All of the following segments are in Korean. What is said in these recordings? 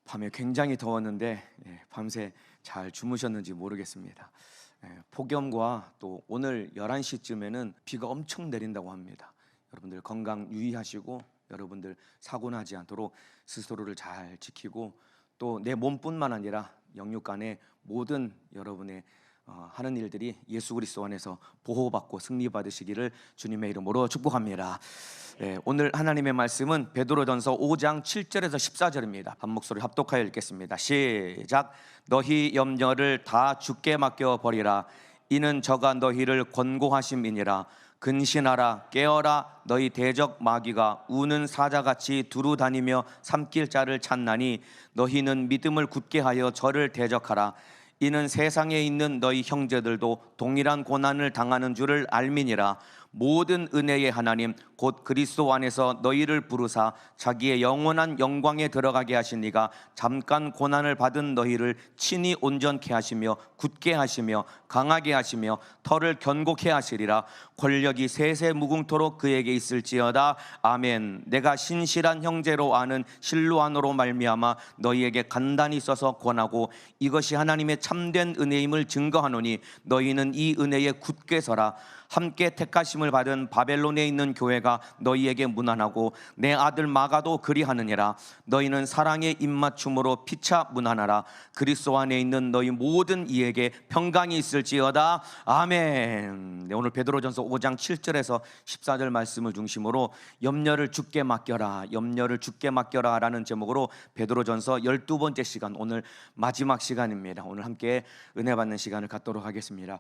밤에 굉장히 더웠는데 밤새 잘 주무셨는지 모르겠습니다. 폭염과 또 오늘 11시쯤에는 비가 엄청 내린다고 합니다. 여러분들 건강 유의하시고 여러분들 사고 나지 않도록 스스로를 잘 지키고 또 내 몸뿐만 아니라 영육 간의 모든 여러분의 하는 일들이 예수 그리스도 안에서 보호받고 승리 받으시기를 주님의 이름으로 축복합니다. 오늘 하나님의 말씀은 베드로전서 5장 7절에서 14절입니다. 한 목소리 합독하여 읽겠습니다. 시작. 너희 염려를 다 주께 맡겨 버리라. 이는 저가 너희를 권고하심이니라. 근신하라, 깨어라. 너희 대적 마귀가 우는 사자같이 두루 다니며 삼킬 자를 찾나니 너희는 믿음을 굳게 하여 저를 대적하라. 이는 세상에 있는 너희 형제들도 동일한 고난을 당하는 줄을 알미니라. 모든 은혜의 하나님 곧 그리스도 안에서 너희를 부르사 자기의 영원한 영광에 들어가게 하신 이가 잠깐 고난을 받은 너희를 친히 온전케 하시며 굳게 하시며 강하게 하시며 털을 견고케 하시리라. 권력이 세세 무궁토록 그에게 있을지어다. 아멘. 내가 신실한 형제로 아는 실로아노로 말미암아 너희에게 간단히 써서 권하고 이것이 하나님의 참된 은혜임을 증거하노니 너희는 이 은혜에 굳게 서라. 함께 택하심을 받은 바벨론에 있는 교회가 너희에게 문안하고 내 아들 마가도 그리하느니라. 너희는 사랑의 입맞춤으로 피차 문안하라. 그리스도 안에 있는 너희 모든 이에게 평강이 있을지어다. 아멘. 오늘 베드로전서 5장 7절에서 14절 말씀을 중심으로 염려를 주께 맡겨라, 염려를 주께 맡겨라 라는 제목으로 베드로전서 12번째 시간, 오늘 마지막 시간입니다. 오늘 함께 은혜 받는 시간을 갖도록 하겠습니다.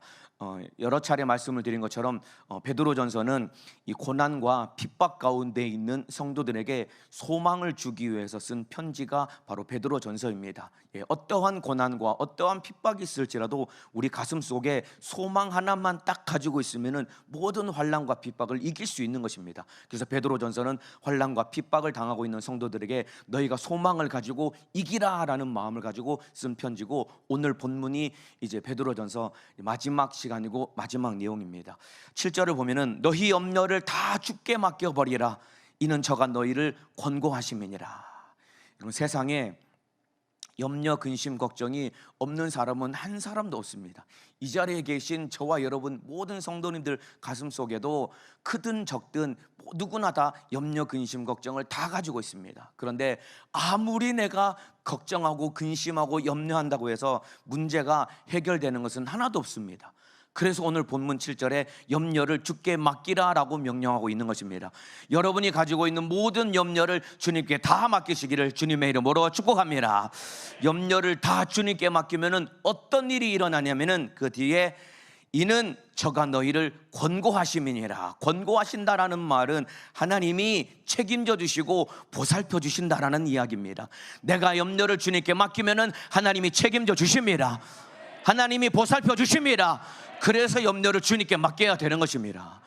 여러 차례 말씀을 드린 것처럼 베드로전서는 이 고난과 핍박 가운데 있는 성도들에게 소망을 주기 위해서 쓴 편지가 바로 베드로전서입니다. 어떠한 고난과 어떠한 핍박이 있을지라도 우리 가슴 속에 소망 하나만 딱 가지고 있으면 모든 환난과 핍박을 이길 수 있는 것입니다. 그래서 베드로전서는 환난과 핍박을 당하고 있는 성도들에게 너희가 소망을 가지고 이기라 라는 마음을 가지고 쓴 편지고, 오늘 본문이 이제 베드로전서 마지막 시간이고 마지막 내용입니다. 7절을 보면은 너희 염려를 다 주께 맡겨버리라. 이는 저가 너희를 권고하심이니라. 여러분, 세상에 염려, 근심, 걱정이 없는 사람은 한 사람도 없습니다. 이 자리에 계신 저와 여러분 모든 성도님들 가슴 속에도 크든 적든 누구나 다 염려, 근심, 걱정을 다 가지고 있습니다. 그런데 아무리 내가 걱정하고 근심하고 염려한다고 해서 문제가 해결되는 것은 하나도 없습니다. 그래서 오늘 본문 7절에 염려를 주께 맡기라 라고 명령하고 있는 것입니다. 여러분이 가지고 있는 모든 염려를 주님께 다 맡기시기를 주님의 이름으로 축복합니다. 염려를 다 주님께 맡기면 어떤 일이 일어나냐면 그 뒤에 이는 저가 너희를 권고하심이니라. 권고하신다라는 말은 하나님이 책임져 주시고 보살펴 주신다라는 이야기입니다. 내가 염려를 주님께 맡기면 하나님이 책임져 주십니다. 하나님이 보살펴 주십니다. 그래서 염려를 주님께 맡겨야 되는 것입니다.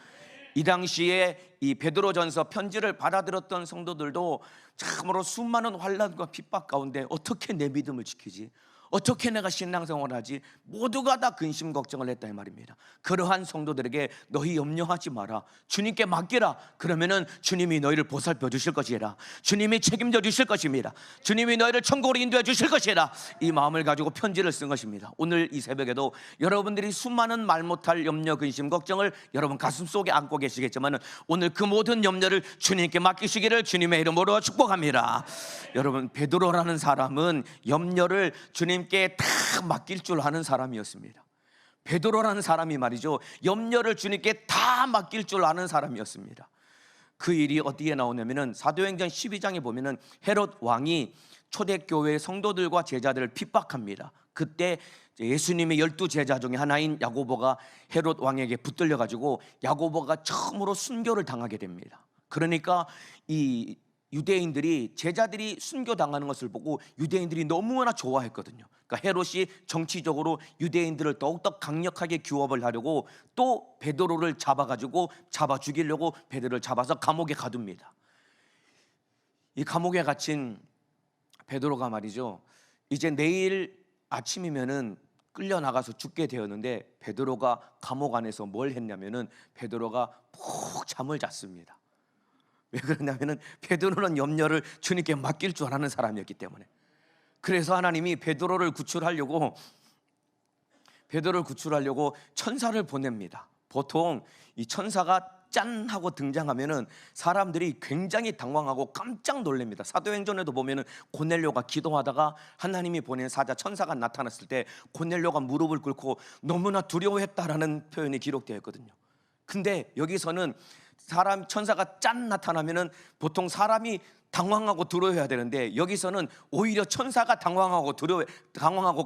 이 당시에 이 베드로전서 편지를 받아들였던 성도들도 참으로 수많은 환난과 핍박 가운데 어떻게 내 믿음을 지키지? 어떻게 내가 신앙생활을 하지? 모두가 다 근심 걱정을 했다 이 말입니다. 그러한 성도들에게 너희 염려하지 마라, 주님께 맡기라. 그러면은 주님이 너희를 보살펴 주실 것이라. 주님이 책임져 주실 것입니다. 주님이 너희를 천국으로 인도해 주실 것이라. 이 마음을 가지고 편지를 쓴 것입니다. 오늘 이 새벽에도 여러분들이 수많은 말 못할 염려, 근심, 걱정을 여러분 가슴속에 안고 계시겠지만 오늘 그 모든 염려를 주님께 맡기시기를 주님의 이름으로 축복합니다. 여러분, 베드로라는 사람은 염려를 주님께 다 맡길 줄 아는 사람이었습니다. 베드로라는 사람이 말이죠, 염려를 주님께 다 맡길 줄 아는 사람이었습니다. 그 일이 어디에 나오냐면은 사도행전 12장에 보면은 헤롯 왕이 초대교회 성도들과 제자들을 핍박합니다. 그때 예수님의 12제자 중에 하나인 야고보가 헤롯 왕에게 붙들려 가지고 야고보가 처음으로 순교를 당하게 됩니다. 그러니까 이 유대인들이, 제자들이 순교당하는 것을 보고 유대인들이 너무나 좋아했거든요. 그러니까 헤롯이 정치적으로 유대인들을 더욱더 강력하게 규업을 하려고 또 베드로를 잡아가지고 잡아 죽이려고 베드로를 잡아서 감옥에 가둡니다. 이 감옥에 갇힌 베드로가 말이죠, 이제 내일 아침이면은 끌려나가서 죽게 되었는데 베드로가 감옥 안에서 뭘 했냐면은 베드로가 푹 잠을 잤습니다. 왜 그러냐면은 베드로는 염려를 주님께 맡길 줄 아는 사람이었기 때문에. 그래서 하나님이 베드로를 구출하려고 천사를 보냅니다. 보통 이 천사가 짠 하고 등장하면은 사람들이 굉장히 당황하고 깜짝 놀랍니다. 사도행전에도 보면은 고넬료가 기도하다가 하나님이 보낸 사자 천사가 나타났을 때 고넬료가 무릎을 꿇고 너무나 두려워했다라는 표현이 기록되어 있거든요. 근데 여기서는 천사가 짠 나타나면은 보통 사람이 당황하고 두려워해야 되는데, 여기서는 오히려 천사가 당황하고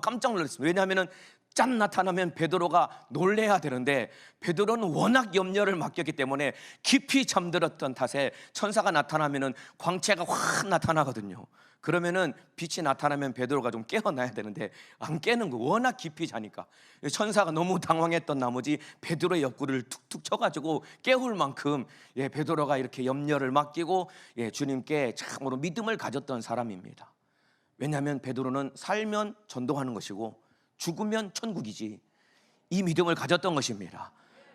깜짝 놀랐습니다. 왜냐하면은 짠 나타나면 베드로가 놀래야 되는데, 베드로는 워낙 염려를 맡겼기 때문에 깊이 잠들었던 탓에 천사가 나타나면은 광채가 확 나타나거든요. 그러면은 빛이 나타나면 베드로가 좀 깨어나야 되는데 안 깨는 거, 워낙 깊이 자니까. 천사가 너무 당황했던 나머지 베드로의 옆구리를 툭툭 쳐가지고 깨울 만큼 베드로가 이렇게 염려를 맡기고 주님께 참으로 믿음을 가졌던 사람입니다. 왜냐하면 베드로는 살면 전도하는 것이고 죽으면 천국이지, 이 믿음을 가졌던 것입니다.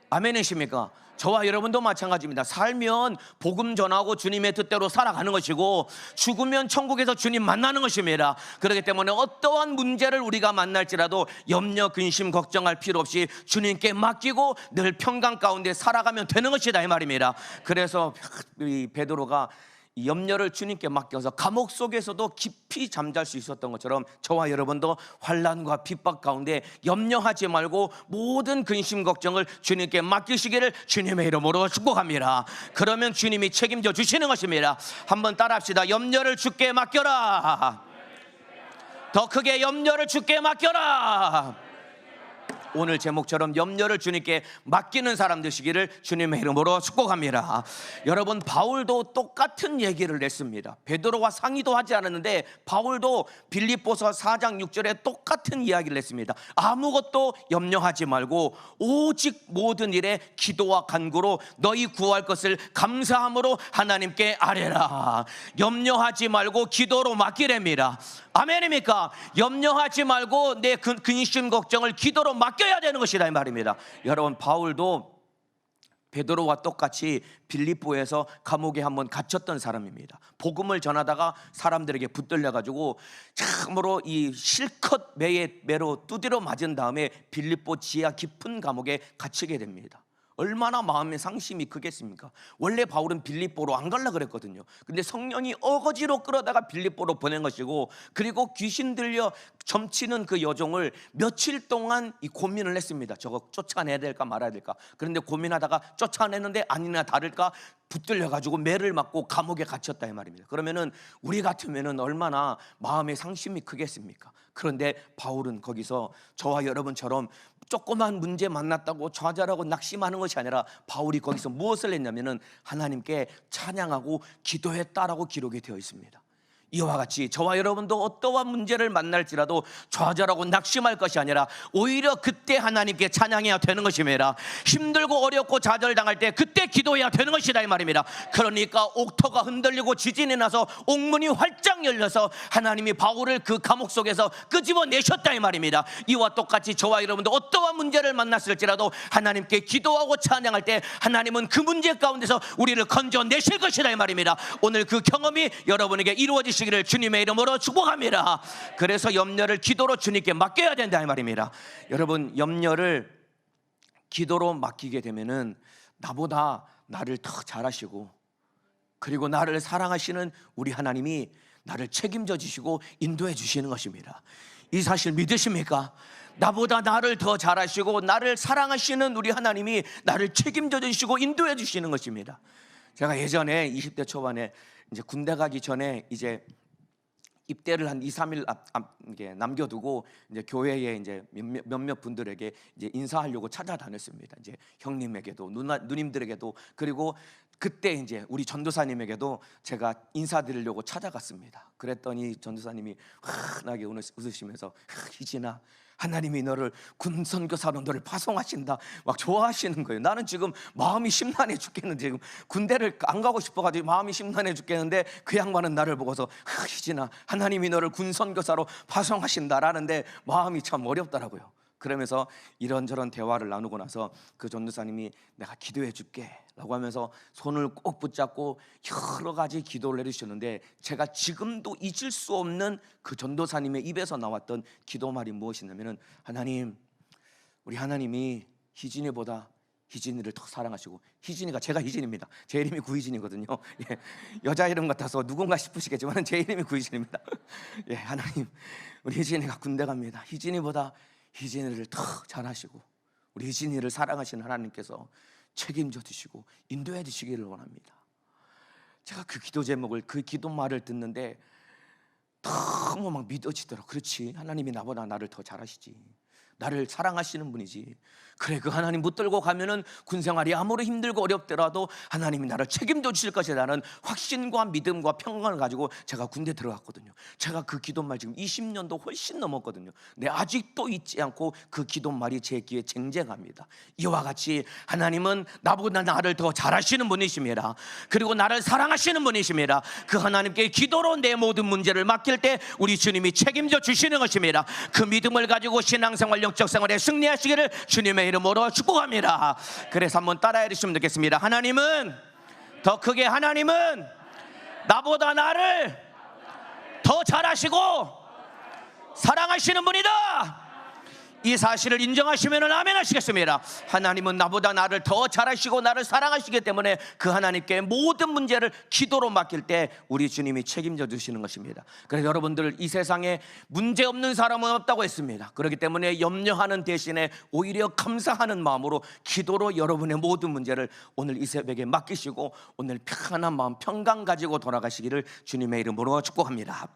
아멘이십니까? 저와 여러분도 마찬가지입니다. 살면 복음 전하고 주님의 뜻대로 살아가는 것이고 죽으면 천국에서 주님 만나는 것입니다. 그렇기 때문에 어떠한 문제를 우리가 만날지라도 염려, 근심, 걱정할 필요 없이 주님께 맡기고 늘 평강 가운데 살아가면 되는 것이다, 이 말입니다. 그래서 이 베드로가 이 염려를 주님께 맡겨서 감옥 속에서도 깊이 잠잘 수 있었던 것처럼 저와 여러분도 환난과 핍박 가운데 염려하지 말고 모든 근심 걱정을 주님께 맡기시기를 주님의 이름으로 축복합니다. 그러면 주님이 책임져 주시는 것입니다. 한번 따라합시다. 염려를 주께 맡겨라. 더 크게 염려를 주께 맡겨라. 오늘 제목처럼 염려를 주님께 맡기는 사람 되시기를 주님의 이름으로 축복합니다. 여러분, 바울도 똑같은 얘기를 했습니다. 베드로와 상의도 하지 않았는데 바울도 빌립보서 4장 6절에 똑같은 이야기를 했습니다. 아무것도 염려하지 말고 오직 모든 일에 기도와 간구로 너희 구할 것을 감사함으로 하나님께 아뢰라. 염려하지 말고 기도로 맡기랍니다. 아멘입니까? 염려하지 말고 내 근심 걱정을 기도로 맡겨야 되는 것이다, 이 말입니다. 여러분, 바울도 베드로와 똑같이 빌립보에서 감옥에 한번 갇혔던 사람입니다. 복음을 전하다가 사람들에게 붙들려가지고 참으로 이 실컷 매로 두드려 맞은 다음에 빌립보 지하 깊은 감옥에 갇히게 됩니다. 얼마나 마음의 상심이 크겠습니까? 원래 바울은 빌립보로 안 가려고 그랬거든요. 근데 성령이 어거지로 끌어다가 빌립보로 보낸 것이고, 그리고 귀신 들려 점치는 그 여종을 며칠 동안 이 고민을 했습니다. 저거 쫓아내야 될까 말아야 될까. 그런데 고민하다가 쫓아내는데 아니나 다를까 붙들려가지고 매를 맞고 감옥에 갇혔다, 이 말입니다. 그러면은 우리 같으면은 얼마나 마음의 상심이 크겠습니까? 그런데 바울은 거기서 저와 여러분처럼 조그만 문제 만났다고 좌절하고 낙심하는 것이 아니라 바울이 거기서 무엇을 했냐면은 하나님께 찬양하고 기도했다라고 기록이 되어 있습니다. 이와 같이 저와 여러분도 어떠한 문제를 만날지라도 좌절하고 낙심할 것이 아니라 오히려 그때 하나님께 찬양해야 되는 것입니다. 힘들고 어렵고 좌절당할 때 그때 기도해야 되는 것이다, 이 말입니다. 그러니까 옥터가 흔들리고 지진이 나서 옥문이 활짝 열려서 하나님이 바울을 그 감옥 속에서 끄집어내셨다, 이 말입니다. 이와 똑같이 저와 여러분도 어떠한 문제를 만났을지라도 하나님께 기도하고 찬양할 때 하나님은 그 문제 가운데서 우리를 건져내실 것이다, 이 말입니다. 오늘 그 경험이 여러분에게 이루어지시기를 주님의 이름으로 축복합니다. 그래서 염려를 기도로 주님께 맡겨야 된다, 이 말입니다. 여러분, 염려를 기도로 맡기게 되면은 나보다 나를 더 잘하시고, 그리고 나를 사랑하시는 우리 하나님이 나를 책임져 주시고 인도해 주시는 것입니다. 이 사실 믿으십니까? 나보다 나를 더 잘하시고 나를 사랑하시는 우리 하나님이 나를 책임져 주시고 인도해 주시는 것입니다. 제가 예전에 20대 초반에 이제 군대 가기 전에 이제 입대를 한 2, 3일 남겨두고 이제 교회에 이제 몇몇 분들에게 이제 인사하려고 찾아다녔습니다. 이제 형님에게도 누님들에게도, 그리고 그때 이제 우리 전도사님에게도 제가 인사드리려고 찾아갔습니다. 그랬더니 전도사님이 환하게 웃으시면서 희진아, 하나님이 너를 군 선교사로 너를 파송하신다, 막 좋아하시는 거예요. 나는 지금 마음이 심란해 죽겠는데, 지금 군대를 안 가고 싶어가지고 마음이 심란해 죽겠는데 그 양반은 나를 보고서 희진아, 하나님이 너를 군 선교사로 파송하신다라는데 마음이 참 어렵더라고요. 그러면서 이런저런 대화를 나누고 나서 그 전도사님이 내가 기도해 줄게 라고 하면서 손을 꼭 붙잡고 여러 가지 기도를 해주셨는데, 제가 지금도 잊을 수 없는 그 전도사님의 입에서 나왔던 기도말이 무엇이냐면은, 하나님, 우리 하나님이 희진이보다 희진이를 더 사랑하시고, 희진이가 제가 희진입니다. 제 이름이 구희진이거든요. 예, 여자 이름 같아서 누군가 싶으시겠지만 제 이름이 구희진입니다. 예, 하나님, 우리 희진이가 군대 갑니다. 희진이보다 희진이를 더 잘하시고 우리 희진이를 사랑하시는 하나님께서 책임져 주시고 인도해 주시기를 원합니다. 제가 그 기도 제목을, 그 기도 말을 듣는데 너무 막 믿어지더라고요. 그렇지, 하나님이 나보다 나를 더 잘하시지, 나를 사랑하시는 분이지. 그래, 그 하나님 붙들고 가면은 군생활이 아무리 힘들고 어렵더라도 하나님이 나를 책임져 주실 것이라는 확신과 믿음과 평강을 가지고 제가 군대 들어갔거든요. 제가 그 기도말 지금 20년도 훨씬 넘었거든요. 근데 아직도 잊지 않고 그 기도말이 제 귀에 쟁쟁합니다. 이와 같이 하나님은 나보다 나를 더 잘하시는 분이십니다. 그리고 나를 사랑하시는 분이십니다. 그 하나님께 기도로 내 모든 문제를 맡길 때 우리 주님이 책임져 주시는 것입니다. 그 믿음을 가지고 신앙생활, 영적 생활에 승리하시기를 주님의 이름으로 축복합니다. 그래서 한번 따라해 주시면 되겠습니다. 하나님은, 더 크게, 하나님은 나보다 나를 더 잘하시고 사랑하시는 분이다. 이 사실을 인정하시면 아멘 하시겠습니다. 하나님은 나보다 나를 더 잘하시고 나를 사랑하시기 때문에 그 하나님께 모든 문제를 기도로 맡길 때 우리 주님이 책임져 주시는 것입니다. 그래서 여러분들, 이 세상에 문제 없는 사람은 없다고 했습니다. 그렇기 때문에 염려하는 대신에 오히려 감사하는 마음으로 기도로 여러분의 모든 문제를 오늘 이 새벽에 맡기시고 오늘 편안한 마음, 평강 가지고 돌아가시기를 주님의 이름으로 축복합니다.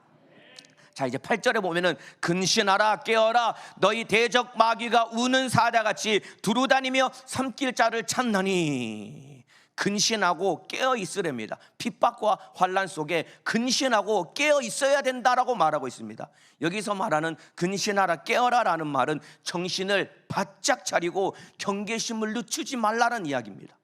자, 이제 8절에 보면은 근신하라, 깨어라, 너희 대적 마귀가 우는 사자같이 두루다니며 삼킬 자를 찾나니. 근신하고 깨어 있으랍니다. 핍박과 환난 속에 근신하고 깨어 있어야 된다라고 말하고 있습니다. 여기서 말하는 근신하라, 깨어라라는 말은 정신을 바짝 차리고 경계심을 늦추지 말라는 이야기입니다.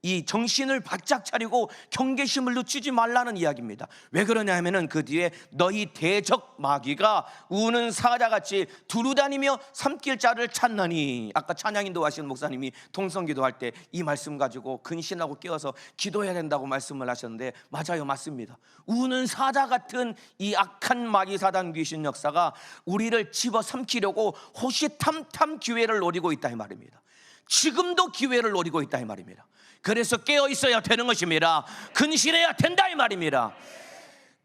이 정신을 바짝 차리고 경계심을 늦추지 말라는 이야기입니다. 왜 그러냐 하면은 그 뒤에 너희 대적 마귀가 우는 사자같이 두루다니며 삼킬 자를 찾나니. 아까 찬양인도 하시는 목사님이 통성기도할 때 이 말씀 가지고 근신하고 깨어서 기도해야 된다고 말씀을 하셨는데, 맞아요, 맞습니다. 우는 사자 같은 이 악한 마귀 사단 귀신 역사가 우리를 집어삼키려고 호시탐탐 기회를 노리고 있다 이 말입니다. 지금도 기회를 노리고 있다 이 말입니다. 그래서 깨어 있어야 되는 것입니다. 근신해야 된다 이 말입니다.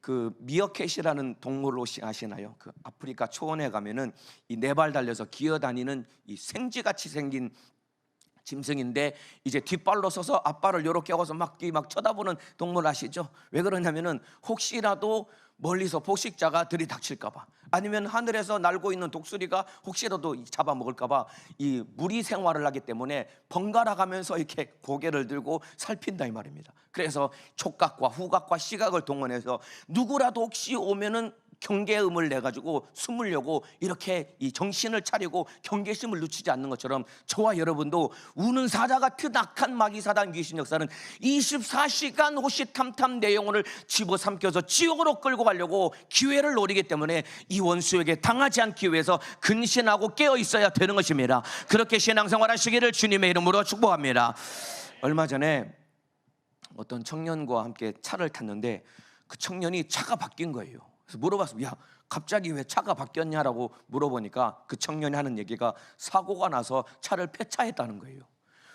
그 미어캣이라는 동물을 혹시 아시나요? 그 아프리카 초원에 가면은 이 네 발 달려서 기어다니는 이 생쥐같이 생긴 짐승인데, 이제 뒷발로 서서 앞발을 이렇게 하고서 막 쳐다보는 동물 아시죠? 왜 그러냐면은 혹시라도 멀리서 포식자가 들이닥칠까봐, 아니면 하늘에서 날고 있는 독수리가 혹시라도 잡아먹을까봐 이 무리 생활을 하기 때문에 번갈아 가면서 이렇게 고개를 들고 살핀다 이 말입니다. 그래서 촉각과 후각과 시각을 동원해서 누구라도 혹시 오면은 경계음을 내가지고 숨으려고 이렇게 이 정신을 차리고 경계심을 늦추지 않는 것처럼 저와 여러분도 우는 사자 같은 악한 마귀 사단 귀신 역사는 24시간 호시탐탐 내 영혼을 집어삼켜서 지옥으로 끌고 가려고 기회를 노리기 때문에 이 원수에게 당하지 않기 위해서 근신하고 깨어 있어야 되는 것입니다. 그렇게 신앙생활 하시기를 주님의 이름으로 축복합니다. 얼마 전에 어떤 청년과 함께 차를 탔는데 그 청년이 차가 바뀐 거예요. 그래서 물어봤습니다. 야, 갑자기 왜 차가 바뀌었냐라고 물어보니까 그 청년이 하는 얘기가 사고가 나서 차를 폐차했다는 거예요.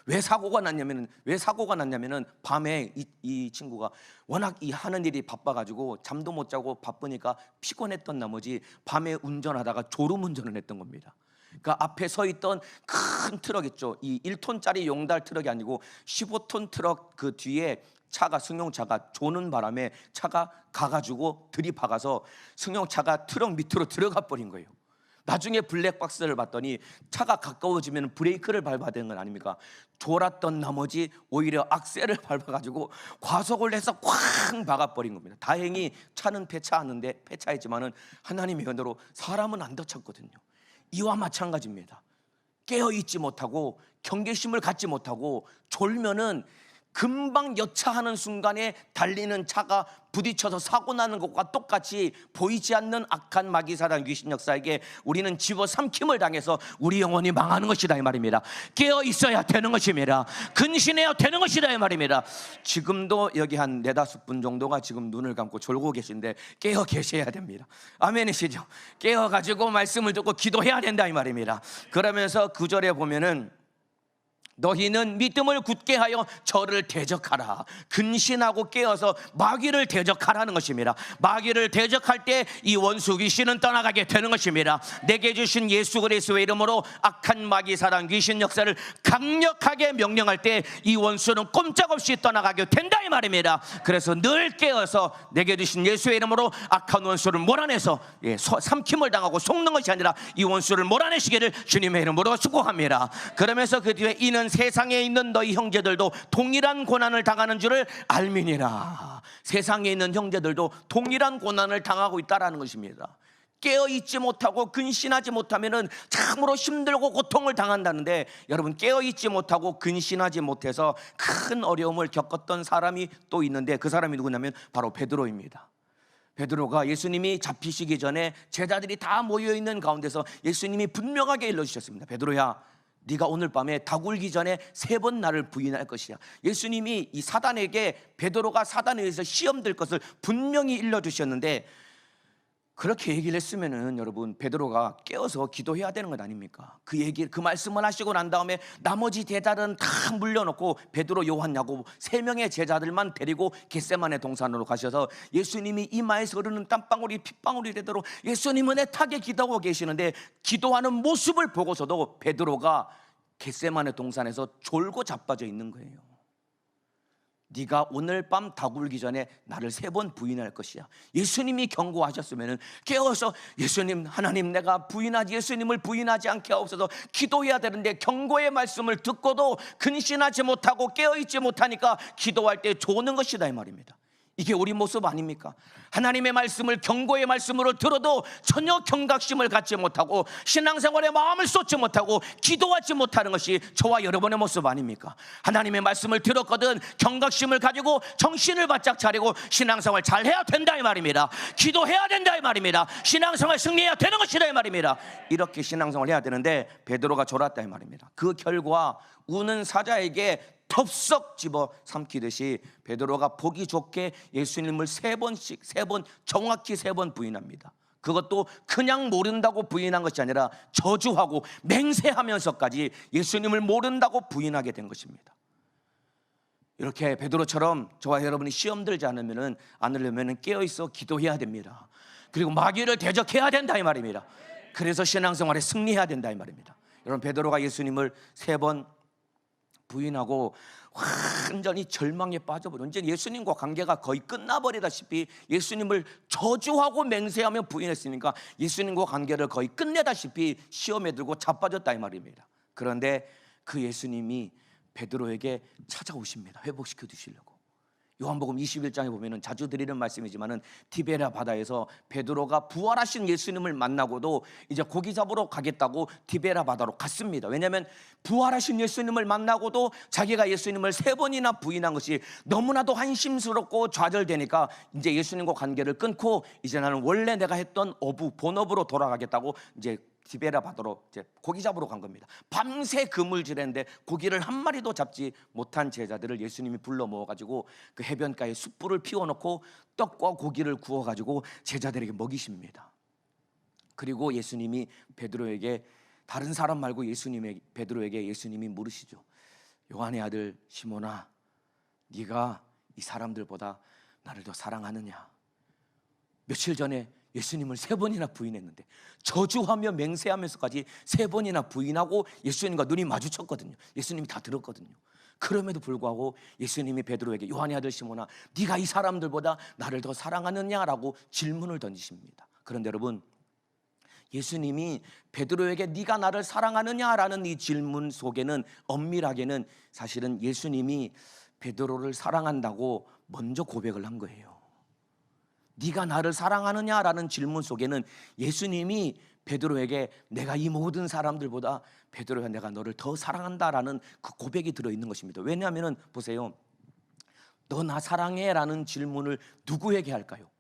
왜 사고가 났냐면은 밤에 이 친구가 워낙 이 하는 일이 바빠가지고 잠도 못 자고 바쁘니까 피곤했던 나머지 밤에 운전하다가 졸음 운전을 했던 겁니다. 그러니까 앞에 서 있던 큰 트럭 있죠. 이 1톤짜리 용달 트럭이 아니고 15톤 트럭 그 뒤에 차가, 승용차가 조는 바람에 차가 가가지고 들이박아서 승용차가 트럭 밑으로 들어가 버린 거예요. 나중에 블랙박스를 봤더니 차가 가까워지면 브레이크를 밟아야 되는 건 아닙니까? 졸았던 나머지 오히려 악셀을 밟아가지고 과속을 해서 쾅 박아버린 겁니다. 다행히 차는 폐차했지만은 하나님의 은혜로 사람은 안 다쳤거든요. 이와 마찬가지입니다. 깨어있지 못하고 경계심을 갖지 못하고 졸면은 금방 여차하는 순간에 달리는 차가 부딪혀서 사고 나는 것과 똑같이 보이지 않는 악한 마귀사단 귀신 역사에게 우리는 집어삼킴을 당해서 우리 영혼이 망하는 것이다 이 말입니다. 깨어 있어야 되는 것입니다. 근신해야 되는 것이다 이 말입니다. 지금도 여기 한 4-5분 정도가 지금 눈을 감고 졸고 계신데 깨어 계셔야 됩니다. 아멘이시죠? 깨어가지고 말씀을 듣고 기도해야 된다 이 말입니다. 그러면서 9절에 보면은 너희는 믿음을 굳게 하여 저를 대적하라. 근신하고 깨어서 마귀를 대적하라는 것입니다. 마귀를 대적할 때 이 원수 귀신은 떠나가게 되는 것입니다. 내게 주신 예수 그리스도의 이름으로 악한 마귀 사단 귀신 역사를 강력하게 명령할 때 이 원수는 꼼짝없이 떠나가게 된다 이 말입니다. 그래서 늘 깨어서 내게 주신 예수의 이름으로 악한 원수를 몰아내서 삼킴을 당하고 속는 것이 아니라 이 원수를 몰아내시기를 주님의 이름으로 축복합니다. 그러면서 그 뒤에 이는 세상에 있는 너희 형제들도 동일한 고난을 당하는 줄을 알미니라. 세상에 있는 형제들도 동일한 고난을 당하고 있다라는 것입니다. 깨어있지 못하고 근신하지 못하면 참으로 힘들고 고통을 당한다는데, 여러분 깨어있지 못하고 근신하지 못해서 큰 어려움을 겪었던 사람이 또 있는데, 그 사람이 누구냐면 바로 베드로입니다. 베드로가 예수님이 잡히시기 전에 제자들이 다 모여있는 가운데서 예수님이 분명하게 일러주셨습니다. 베드로야, 네가 오늘 밤에 닭 울기 전에 3번 나를 부인할 것이야. 예수님이 이 사단에게, 베드로가 사단에 의해서 시험될 것을 분명히 일러주셨는데, 그렇게 얘기를 했으면은 여러분 베드로가 깨어서 기도해야 되는 것 아닙니까? 그 말씀을 하시고 난 다음에 나머지 제자들은 다 물려놓고 베드로, 요한, 야고보 3명의 제자들만 데리고 겟세마네 동산으로 가셔서 예수님이 이마에서 흐르는 땀방울이 핏방울이 되도록 예수님은 애타게 기도하고 계시는데, 기도하는 모습을 보고서도 베드로가 겟세마네 동산에서 졸고 자빠져 있는 거예요. 네가 오늘 밤 닭 울기 전에 나를 3번 부인할 것이야. 예수님이 경고하셨으면 깨어서 예수님, 하나님, 내가 예수님을 부인하지 않게 하옵소서 기도해야 되는데, 경고의 말씀을 듣고도 근신하지 못하고 깨어있지 못하니까 기도할 때 조는 것이다 이 말입니다. 이게 우리 모습 아닙니까? 하나님의 말씀을 경고의 말씀으로 들어도 전혀 경각심을 갖지 못하고 신앙생활에 마음을 쏟지 못하고 기도하지 못하는 것이 저와 여러분의 모습 아닙니까? 하나님의 말씀을 들었거든 경각심을 가지고 정신을 바짝 차리고 신앙생활 잘해야 된다 이 말입니다. 기도해야 된다 이 말입니다. 신앙생활 승리해야 되는 것이다 이 말입니다. 이렇게 신앙생활 해야 되는데 베드로가 졸았다 이 말입니다. 그 결과 우는 사자에게 덥석 집어 삼키듯이 베드로가 보기 좋게 예수님을 3번 정확히 3번 부인합니다. 그것도 그냥 모른다고 부인한 것이 아니라 저주하고 맹세하면서까지 예수님을 모른다고 부인하게 된 것입니다. 이렇게 베드로처럼 저와 여러분이 시험 들지 않으려면 깨어있어 기도해야 됩니다. 그리고 마귀를 대적해야 된다 이 말입니다. 그래서 신앙생활에 승리해야 된다 이 말입니다. 여러분 베드로가 예수님을 3번 부인하고 완전히 절망에 빠져버려. 이제 예수님과 관계가 거의 끝나버리다시피 예수님을 저주하고 맹세하며 부인했으니까 예수님과 관계를 거의 끝내다시피 시험에 들고 자빠졌다 이 말입니다. 그런데 그 예수님이 베드로에게 찾아오십니다. 회복시켜 주시려고. 요한복음 21장에 보면 자주 드리는 말씀이지만은 디베랴 바다에서 베드로가 부활하신 예수님을 만나고도 이제 고기 잡으러 가겠다고 디베랴 바다로 갔습니다. 왜냐하면 부활하신 예수님을 만나고도 자기가 예수님을 3번이나 부인한 것이 너무나도 한심스럽고 좌절되니까 이제 예수님과 관계를 끊고 이제 나는 원래 내가 했던 본업으로 돌아가겠다고 이제 디베랴 바다로 이제 고기 잡으러 간 겁니다. 밤새 그물질했는데 고기를 한 마리도 잡지 못한 제자들을 예수님이 불러 모아가지고 그 해변가에 숯불을 피워놓고 떡과 고기를 구워가지고 제자들에게 먹이십니다. 그리고 예수님이 베드로에게, 다른 사람 말고 베드로에게 예수님이 물으시죠. 요한의 아들 시몬아, 네가 이 사람들보다 나를 더 사랑하느냐? 며칠 전에 예수님을 3번이나 부인했는데, 저주하며 맹세하면서까지 3번이나 부인하고 예수님과 눈이 마주쳤거든요. 예수님이 다 들었거든요. 그럼에도 불구하고 예수님이 베드로에게 요한의 아들 시몬아, 네가 이 사람들보다 나를 더 사랑하느냐라고 질문을 던지십니다. 그런데 여러분, 예수님이 베드로에게 네가 나를 사랑하느냐라는 이 질문 속에는 엄밀하게는 사실은 예수님이 베드로를 사랑한다고 먼저 고백을 한 거예요. 네가 나를 사랑하느냐라는 질문 속에는 예수님이 베드로에게 내가 이 모든 사람들보다 베드로야 내가 너를 더 사랑한다라는 그 고백이 들어있는 것입니다. 왜냐하면 보세요, 너 나 사랑해? 라는 질문을 누구에게 할까요?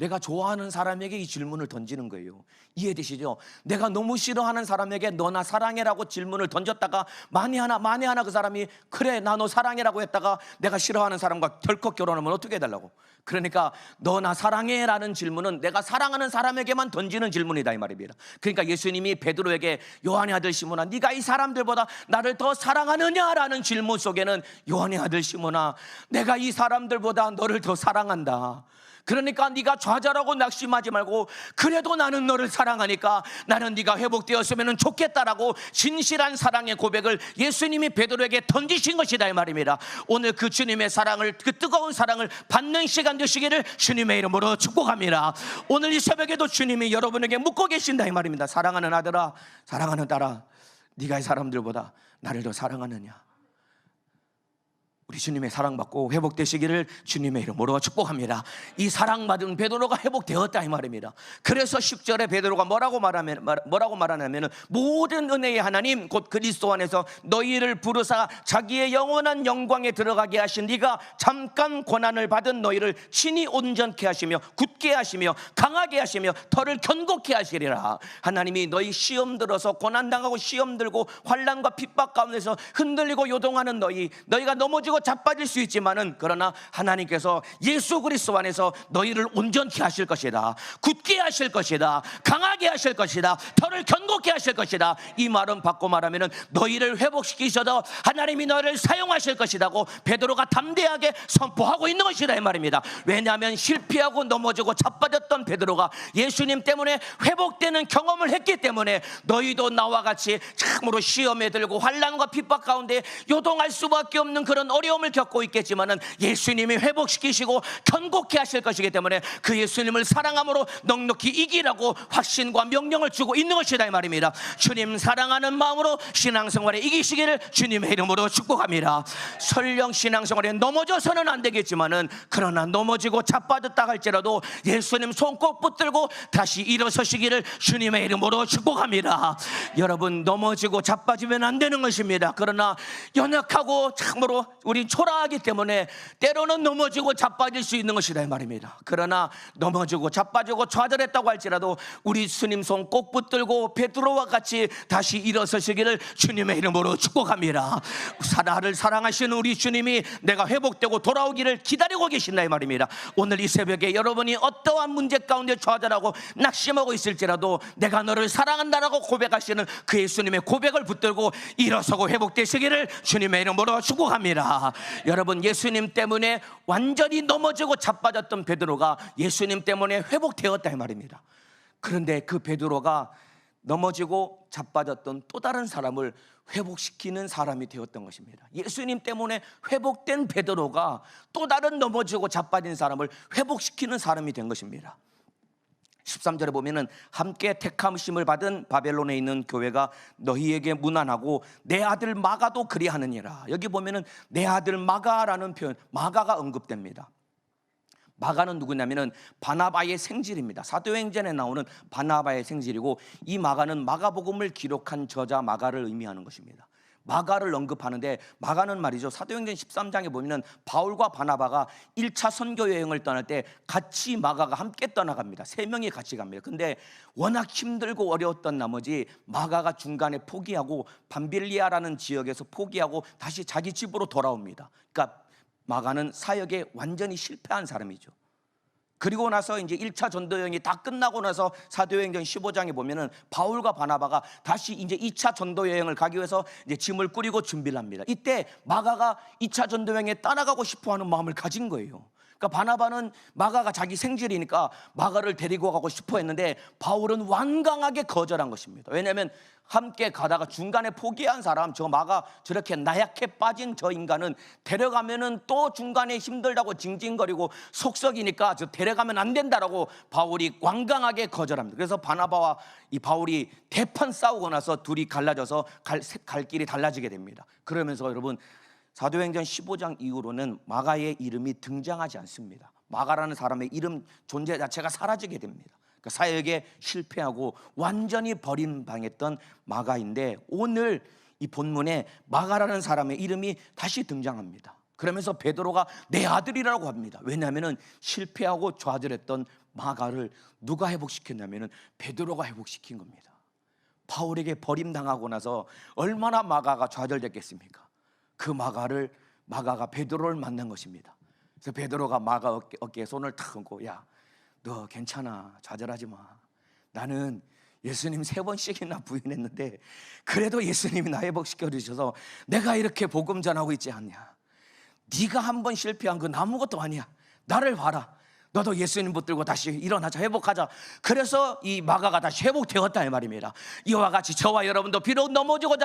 내가 좋아하는 사람에게 이 질문을 던지는 거예요. 이해되시죠? 내가 너무 싫어하는 사람에게 너 나 사랑해라고 질문을 던졌다가 만에 하나 그 사람이 그래 나 너 사랑해라고 했다가 내가 싫어하는 사람과 덜컥 결혼하면 어떻게 해달라고? 그러니까 너 나 사랑해라는 질문은 내가 사랑하는 사람에게만 던지는 질문이다 이 말입니다. 그러니까 예수님이 베드로에게 요한의 아들 시몬아 네가 이 사람들보다 나를 더 사랑하느냐라는 질문 속에는 요한의 아들 시몬아 내가 이 사람들보다 너를 더 사랑한다. 그러니까 네가 좌절하고 낙심하지 말고 그래도 나는 너를 사랑하니까 나는 네가 회복되었으면 좋겠다라고 진실한 사랑의 고백을 예수님이 베드로에게 던지신 것이다 이 말입니다. 오늘 그 주님의 사랑을, 그 뜨거운 사랑을 받는 시간 되시기를 주님의 이름으로 축복합니다. 오늘 이 새벽에도 주님이 여러분에게 묻고 계신다 이 말입니다. 사랑하는 아들아, 사랑하는 딸아, 네가 이 사람들보다 나를 더 사랑하느냐? 우리 주님의 사랑받고 회복되시기를 주님의 이름으로 축복합니다. 이 사랑받은 베드로가 회복되었다 이 말입니다. 그래서 10절에 베드로가 뭐라고 말하냐면 모든 은혜의 하나님 곧 그리스도 안에서 너희를 부르사 자기의 영원한 영광에 들어가게 하신 네가 잠깐 고난을 받은 너희를 친히 온전케 하시며 굳게 하시며 강하게 하시며 털을 견고케 하시리라. 하나님이 너희 시험 들어서 고난당하고 시험 들고 환난과 핍박 가운데서 흔들리고 요동하는 너희가 넘어지고 자빠질 수 있지만은 그러나 하나님께서 예수 그리스도 안에서 너희를 온전케 하실 것이다. 굳게 하실 것이다. 강하게 하실 것이다. 털을 견고케 하실 것이다. 이 말은 바꿔 말하면은 너희를 회복시키셔서 하나님이 너희를 사용하실 것이라고 베드로가 담대하게 선포하고 있는 것이다 이 말입니다. 왜냐하면 실패하고 넘어지고 자빠졌던 베드로가 예수님 때문에 회복되는 경험을 했기 때문에 너희도 나와 같이 참으로 시험에 들고 환난과 핍박 가운데 요동할 수밖에 없는 그런 어려움을 겪고 있겠지만은 예수님이 회복시키시고 견고케 하실 것이기 때문에 그 예수님을 사랑함으로 넉넉히 이기라고 확신과 명령을 주고 있는 것이다 이 말입니다. 주님 사랑하는 마음으로 신앙생활에 이기시기를 주님의 이름으로 축복합니다. 설령 신앙생활에 넘어져서는 안 되겠지만은 그러나 넘어지고 자빠졌다 할지라도 예수님 손 꼭 붙들고 다시 일어서시기를 주님의 이름으로 축복합니다. 여러분 넘어지고 자빠지면 안 되는 것입니다. 그러나 연약하고 참으로 우리 초라하기 때문에 때로는 넘어지고 자빠질 수 있는 것이다 이 말입니다. 그러나 넘어지고 자빠지고 좌절했다고 할지라도 우리 주님 손 꼭 붙들고 베드로와 같이 다시 일어서시기를 주님의 이름으로 축복합니다. 나를 사랑하시는 우리 주님이 내가 회복되고 돌아오기를 기다리고 계신다 이 말입니다. 오늘 이 새벽에 여러분이 어떠한 문제 가운데 좌절하고 낙심하고 있을지라도 내가 너를 사랑한다라고 고백하시는 그 예수님의 고백을 붙들고 일어서고 회복되시기를 주님의 이름으로 축복합니다. 여러분 예수님 때문에 완전히 넘어지고 자빠졌던 베드로가 예수님 때문에 회복되었다 이 말입니다. 그런데 그 베드로가 넘어지고 자빠졌던 또 다른 사람을 회복시키는 사람이 되었던 것입니다. 예수님 때문에 회복된 베드로가 또 다른 넘어지고 자빠진 사람을 회복시키는 사람이 된 것입니다. 13절에 보면은 함께 택함심을 받은 바벨론에 있는 교회가 너희에게 문안하고 내 아들 마가도 그리하느니라. 여기 보면은 내 아들 마가라는 표현, 마가가 언급됩니다. 마가는 누구냐면은 바나바의 생질입니다. 사도행전에 나오는 바나바의 생질이고 이 마가는 마가복음을 기록한 저자 마가를 의미하는 것입니다. 마가를 언급하는데 마가는 말이죠 사도행전 13장에 보면 바울과 바나바가 1차 선교 여행을 떠날 때 같이 마가가 함께 떠나갑니다. 3명이 같이 갑니다. 근데 워낙 힘들고 어려웠던 나머지 마가가 중간에 포기하고 밤빌리아라는 지역에서 포기하고 다시 자기 집으로 돌아옵니다. 그러니까 마가는 사역에 완전히 실패한 사람이죠. 그리고 나서 이제 1차 전도 여행이 다 끝나고 나서 사도행전 15장에 보면은 바울과 바나바가 다시 이제 2차 전도 여행을 가기 위해서 이제 짐을 꾸리고 준비를 합니다. 이때 마가가 2차 전도 여행에 따라가고 싶어 하는 마음을 가진 거예요. 그러니까 바나바는 마가가 자기 생질이니까 마가를 데리고 가고 싶어 했는데 바울은 완강하게 거절한 것입니다. 왜냐하면 함께 가다가 중간에 포기한 사람, 저 마가 저렇게 나약해 빠진 저 인간은 데려가면은 또 중간에 힘들다고 징징거리고 속썩이니까 저 데려가면 안 된다라고 바울이 완강하게 거절합니다. 그래서 바나바와 이 바울이 대판 싸우고 나서 둘이 갈라져서 갈 길이 달라지게 됩니다. 그러면서 여러분 사도행전 15장 이후로는 마가의 이름이 등장하지 않습니다. 마가라는 사람의 이름 존재 자체가 사라지게 됩니다. 그러니까 사역에 실패하고 완전히 버림당했던 마가인데 오늘 이 본문에 마가라는 사람의 이름이 다시 등장합니다. 그러면서 베드로가 내 아들이라고 합니다. 왜냐하면 실패하고 좌절했던 마가를 누가 회복시켰냐면 베드로가 회복시킨 겁니다. 바울에게 버림당하고 나서 얼마나 마가가 좌절됐겠습니까? 그 마가가 베드로를 만난 것입니다. 그래서 베드로가 마가 어깨에 손을 탁 얹고, 야, 너 괜찮아, 좌절하지 마. 나는 예수님 3번씩이나 부인했는데 그래도 예수님이 나 회복시켜 주셔서 내가 이렇게 복음 전하고 있지 않냐. 네가 한 번 실패한 건 아무것도 아니야. 나를 봐라. 너도 예수님 붙들고 다시 일어나자, 회복하자. 그래서 이 마가가 다시 회복되었다 이 말입니다. 이와 같이 저와 여러분도 비록 넘어지고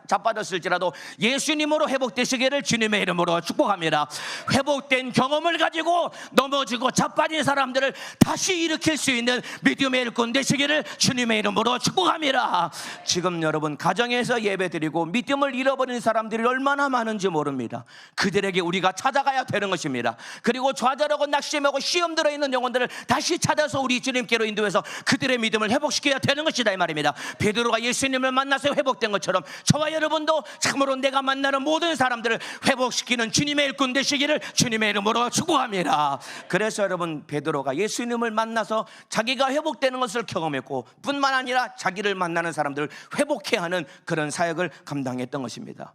자빠졌을지라도 예수님으로 회복되시기를 주님의 이름으로 축복합니다. 회복된 경험을 가지고 넘어지고 자빠진 사람들을 다시 일으킬 수 있는 믿음의 일꾼 되시기를 주님의 이름으로 축복합니다. 지금 여러분 가정에서 예배드리고 믿음을 잃어버린 사람들이 얼마나 많은지 모릅니다. 그들에게 우리가 찾아가야 되는 것입니다. 그리고 좌절하고 낙심하고 시험 들어있는 영혼들을 다시 찾아서 우리 주님께로 인도해서 그들의 믿음을 회복시켜야 되는 것이다 이 말입니다. 베드로가 예수님을 만나서 회복된 것처럼 저와 여러분도 참으로 내가 만나는 모든 사람들을 회복시키는 주님의 일꾼 되시기를 주님의 이름으로 축복합니다. 그래서 여러분 베드로가 예수님을 만나서 자기가 회복되는 것을 경험했고 뿐만 아니라 자기를 만나는 사람들을 회복해야 하는 그런 사역을 감당했던 것입니다.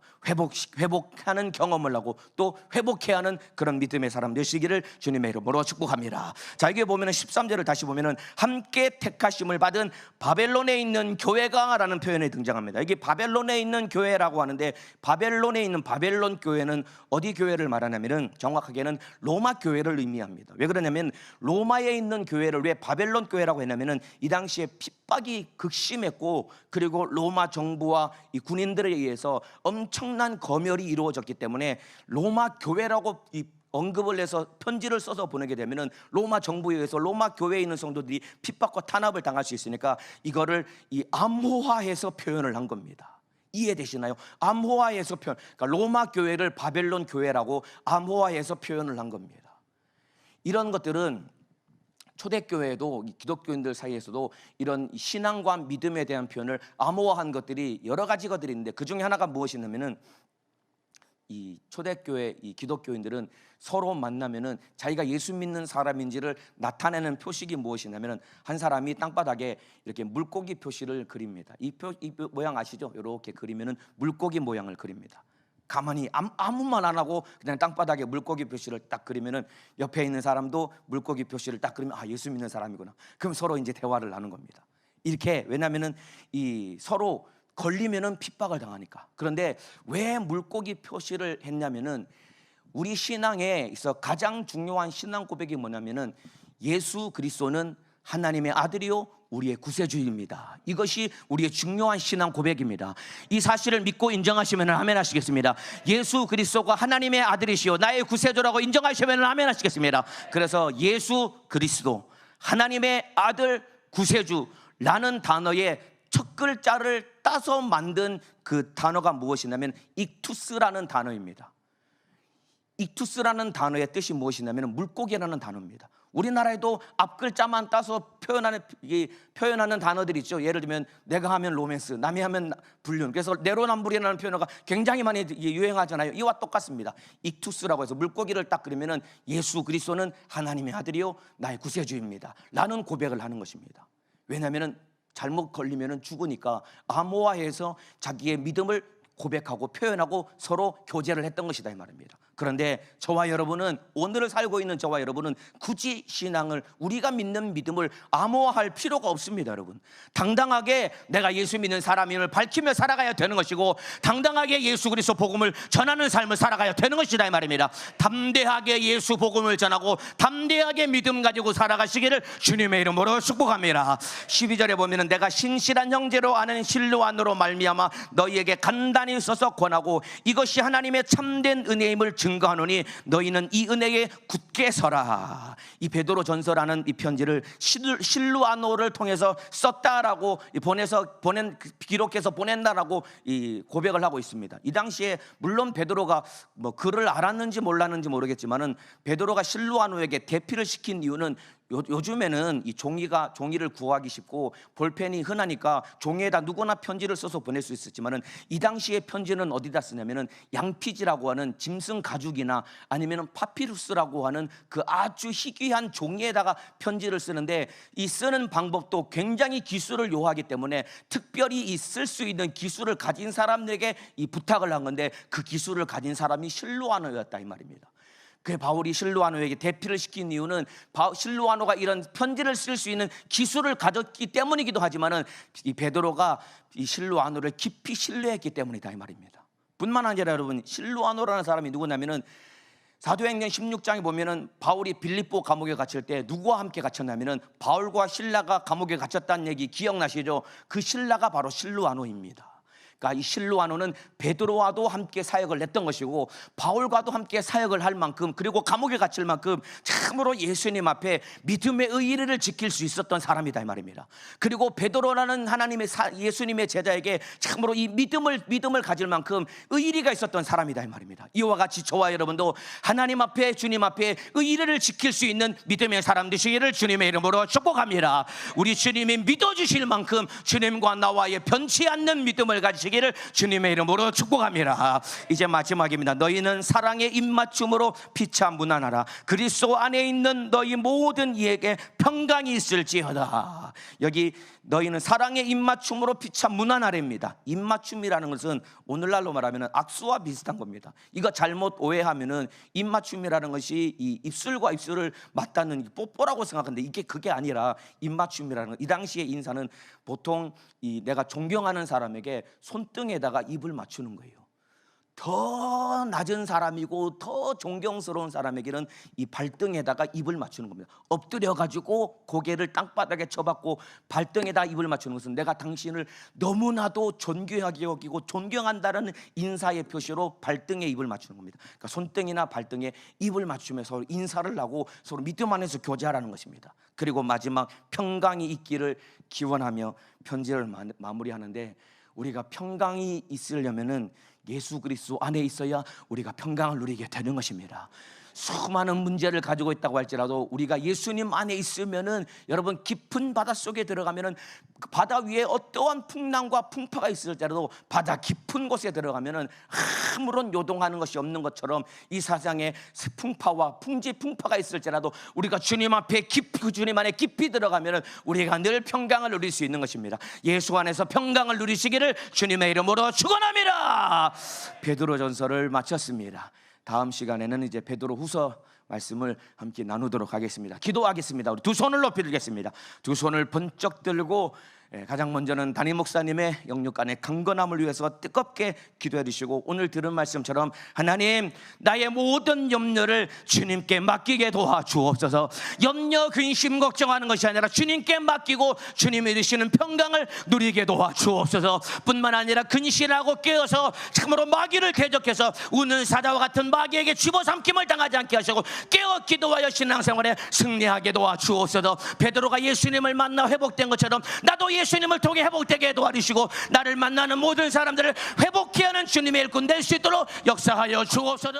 회복하는 경험을 하고 또 회복해야 하는 그런 믿음의 사람 되시기를 주님의 이름으로 축복합니다. 자, 여기 보면은 13절을 다시 보면은 함께 택하심을 받은 바벨론에 있는 교회가라는 표현이 등장합니다. 여기 바벨론에 있는 교회라고 하는데 바벨론에 있는 바벨론 교회는 어디 교회를 말하냐면은 정확하게는 로마 교회를 의미합니다. 왜 그러냐면 로마에 있는 교회를 왜 바벨론 교회라고 했냐면은 이 당시에 핍박이 극심했고 그리고 로마 정부와 이 군인들에 의해서 엄청난 검열이 이루어졌기 때문에 로마 교회라고 언급을 해서 편지를 써서 보내게 되면은 로마 정부에 의해서 로마 교회에 있는 성도들이 핍박과 탄압을 당할 수 있으니까 이거를 이 암호화해서 표현을 한 겁니다. 이해되시나요? 암호화해서 표현. 그러니까 로마 교회를 바벨론 교회라고 암호화해서 표현을 한 겁니다. 이런 것들은 초대교회도 기독교인들 사이에서도 이런 신앙과 믿음에 대한 표현을 암호화한 것들이 여러 가지 것들이 있는데 그 중에 하나가 무엇이냐면은 이 초대교회 이 기독교인들은 서로 만나면은 자기가 예수 믿는 사람인지를 나타내는 표식이 무엇이냐면은 한 사람이 땅바닥에 이렇게 물고기 표시를 그립니다. 이 모양 아시죠? 이렇게 그리면은 물고기 모양을 그립니다. 가만히 아무 말 안 하고 그냥 땅바닥에 물고기 표시를 딱 그리면은 옆에 있는 사람도 물고기 표시를 딱 그리면 아, 예수 믿는 사람이구나. 그럼 서로 이제 대화를 나눈 겁니다. 이렇게 왜냐면은 이 서로 걸리면은 핍박을 당하니까. 그런데 왜 물고기 표시를 했냐면은 우리 신앙에 있어 가장 중요한 신앙 고백이 뭐냐면은 예수 그리스도는 하나님의 아들이요 우리의 구세주입니다. 이것이 우리의 중요한 신앙 고백입니다. 이 사실을 믿고 인정하시면 아멘 하시겠습니다. 예수 그리스도가 하나님의 아들이시요 나의 구세주라고 인정하시면 아멘 하시겠습니다. 그래서 예수 그리스도 하나님의 아들 구세주라는 단어의 첫 글자를 따서 만든 그 단어가 무엇이냐면 익투스라는 단어입니다. 익투스라는 단어의 뜻이 무엇이냐면 물고기라는 단어입니다. 우리나라에도 앞 글자만 따서 표현하는 단어들이 있죠. 예를 들면 내가 하면 로맨스, 남이 하면 불륜. 그래서 내로남불이라는 표현어가 굉장히 많이 유행하잖아요. 이와 똑같습니다. 익투스라고 해서 물고기를 딱 그리면은 예수 그리스도는 하나님의 아들이요 나의 구세주입니다 라는 고백을 하는 것입니다. 왜냐하면 잘못 걸리면 죽으니까 암호화해서 자기의 믿음을 고백하고 표현하고 서로 교제를 했던 것이다 이 말입니다. 그런데 저와 여러분은 오늘을 살고 있는 저와 여러분은 굳이 신앙을 우리가 믿는 믿음을 암호화할 필요가 없습니다. 여러분 당당하게 내가 예수 믿는 사람임을 밝히며 살아가야 되는 것이고 당당하게 예수 그리스도 복음을 전하는 삶을 살아가야 되는 것이다 이 말입니다. 담대하게 예수 복음을 전하고 담대하게 믿음 가지고 살아가시기를 주님의 이름으로 축복합니다. 12절에 보면은 내가 신실한 형제로 아는 실로안으로 말미암아 너희에게 간단히 써서 권하고 이것이 하나님의 참된 은혜임을 증거하노니 너희는 이 은혜에 굳게 서라. 이 베드로 전서라는 이 편지를 실루아노를 통해서 썼다라고 기록해서 보낸다라고 이 고백을 하고 있습니다. 이 당시에 물론 베드로가 뭐 글을 알았는지 몰랐는지 모르겠지만은 베드로가 실루아노에게 대피를 시킨 이유는 요즘에는 이 종이를 구하기 쉽고 볼펜이 흔하니까 종이에다 누구나 편지를 써서 보낼 수 있었지만은, 이 당시에 편지는 어디다 쓰냐면은 양피지라고 하는 짐승 가죽이나 아니면은 파피루스라고 하는 그 아주 희귀한 종이에다가 편지를 쓰는데, 이 쓰는 방법도 굉장히 기술을 요하기 때문에 특별히 이 쓸 수 있는 기술을 가진 사람들에게 이 부탁을 한 건데, 그 기술을 가진 사람이 실로아노였다 이 말입니다. 그 바울이 실로아노에게 대피를 시킨 이유는 실로아노가 이런 편지를 쓸 수 있는 기술을 가졌기 때문이기도 하지만은, 이 베드로가 이 실로아노를 깊이 신뢰했기 때문이다 이 말입니다. 뿐만 아니라 여러분, 실로아노라는 사람이 누구냐면은 사도행전 16장에 보면은 바울이 빌립보 감옥에 갇힐 때 누구와 함께 갇혔냐면은 바울과 실라가 감옥에 갇혔다는 얘기 기억나시죠? 그 실라가 바로 실로아노입니다. 그러니까 이 실로아노는 베드로와도 함께 사역을 했던 것이고, 바울과도 함께 사역을 할 만큼, 그리고 감옥에 갇힐 만큼 참으로 예수님 앞에 믿음의 의리를 지킬 수 있었던 사람이다 이 말입니다. 그리고 베드로라는 예수님의 제자에게 참으로 이 믿음을 가질 만큼 의리가 있었던 사람이다 이 말입니다. 이와 같이 저와 여러분도 하나님 앞에, 주님 앞에 의리를 지킬 수 있는 믿음의 사람 되시기를 주님의 이름으로 축복합니다. 우리 주님이 믿어주실 만큼 주님과 나와의 변치 않는 믿음을 가지시기 기를 주님의 이름으로 축복합니다. 이제 마지막입니다. 너희는 사랑의 입맞춤으로 피차 무난하라. 그리스도 안에 있는 너희 모든 이에게 평강이 있을지어다. 여기 너희는 사랑의 입맞춤으로 피차 무난하랍니다. 입맞춤이라는 것은 오늘날로 말하면 악수와 비슷한 겁니다. 이거 잘못 오해하면은 입맞춤이라는 것이 이 입술과 입술을 맞닿는 뽀뽀라고 생각하는데, 이게 그게 아니라 입맞춤이라는 것, 이 당시의 인사는 보통 내가 존경하는 사람에게 손등에다가 입을 맞추는 거예요. 더 낮은 사람이고 더 존경스러운 사람에게는 이 발등에다가 입을 맞추는 겁니다. 엎드려 가지고 고개를 땅바닥에 쳐박고 발등에다 입을 맞추는 것은 내가 당신을 너무나도 존귀하게 여기고 존경한다는 인사의 표시로 발등에 입을 맞추는 겁니다. 그러니까 손등이나 발등에 입을 맞추며 서로 인사를 하고 서로 믿음 안에서 교제하라는 것입니다. 그리고 마지막 평강이 있기를 기원하며 편지를 마무리하는데, 우리가 평강이 있으려면은 예수 그리스도 안에 있어야 우리가 평강을 누리게 되는 것입니다. 수많은 문제를 가지고 있다고 할지라도 우리가 예수님 안에 있으면은, 여러분, 깊은 바다 속에 들어가면은 그 바다 위에 어떠한 풍랑과 풍파가 있을지라도 바다 깊은 곳에 들어가면은 아무런 요동하는 것이 없는 것처럼, 이 세상에 풍파와 풍파가 있을지라도 우리가 주님 앞에 주님 안에 깊이 들어가면은 우리가 늘 평강을 누릴 수 있는 것입니다. 예수 안에서 평강을 누리시기를 주님의 이름으로 축원합니다. 베드로전서를 마쳤습니다. 다음 시간에는 이제 베드로후서 말씀을 함께 나누도록 하겠습니다. 기도하겠습니다. 우리 두 손을 높이 들겠습니다. 두 손을 번쩍 들고 가장 먼저는 담임 목사님의 영육간의 강건함을 위해서 뜨겁게 기도해 주시고, 오늘 들은 말씀처럼 하나님, 나의 모든 염려를 주님께 맡기게 도와주옵소서. 염려, 근심, 걱정하는 것이 아니라 주님께 맡기고 주님이 주시는 평강을 누리게 도와주옵소서. 뿐만 아니라 근실하고 깨어서 참으로 마귀를 대적해서 우는 사자와 같은 마귀에게 집어삼킴을 당하지 않게 하시고, 깨어 기도하여 신앙생활에 승리하게 도와주옵소서. 베드로가 예수님을 만나 회복된 것처럼 나도 예수님을 통해 회복되게 도와주시고, 나를 만나는 모든 사람들을 회복케 하는 주님의 일꾼 될 수 있도록 역사하여 주옵소서.